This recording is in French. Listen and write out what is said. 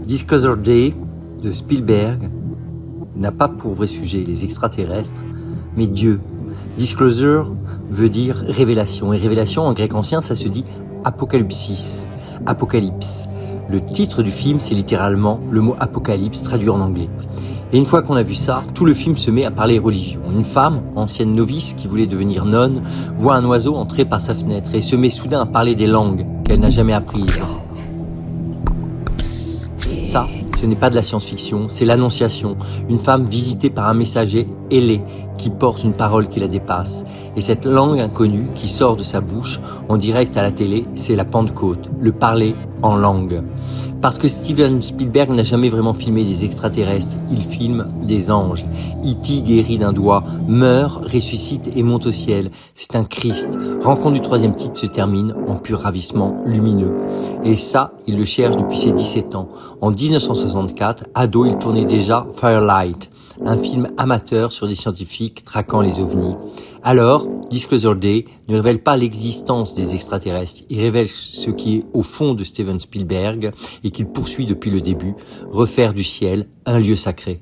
Disclosure Day de Spielberg n'a pas pour vrai sujet les extraterrestres, mais Dieu. Disclosure veut dire révélation, et révélation en grec ancien ça se dit apocalypsis, apocalypse. Le titre du film c'est littéralement le mot apocalypse traduit en anglais. Et une fois qu'on a vu ça, tout le film se met à parler religion. Une femme, ancienne novice qui voulait devenir nonne, voit un oiseau entrer par sa fenêtre et se met soudain à parler des langues qu'elle n'a jamais apprises. Ça, ce n'est pas de la science-fiction, c'est l'Annonciation, une femme visitée par un messager ailé qui porte une parole qui la dépasse. Et cette langue inconnue qui sort de sa bouche en direct à la télé, c'est la Pentecôte, le parler en langue. Parce que Steven Spielberg n'a jamais vraiment filmé des extraterrestres, il filme des anges. E.T. guéri d'un doigt, meurt, ressuscite et monte au ciel. C'est un Christ. Rencontre du troisième titre se termine en pur ravissement lumineux. Et ça, il le cherche depuis ses 17 ans. En 1964, ado, il tournait déjà Firelight, un film amateur sur des scientifiques traquant les ovnis. Alors, Disclosure Day ne révèle pas l'existence des extraterrestres, il révèle ce qui est au fond de Steven Spielberg et qu'il poursuit depuis le début, refaire du ciel un lieu sacré.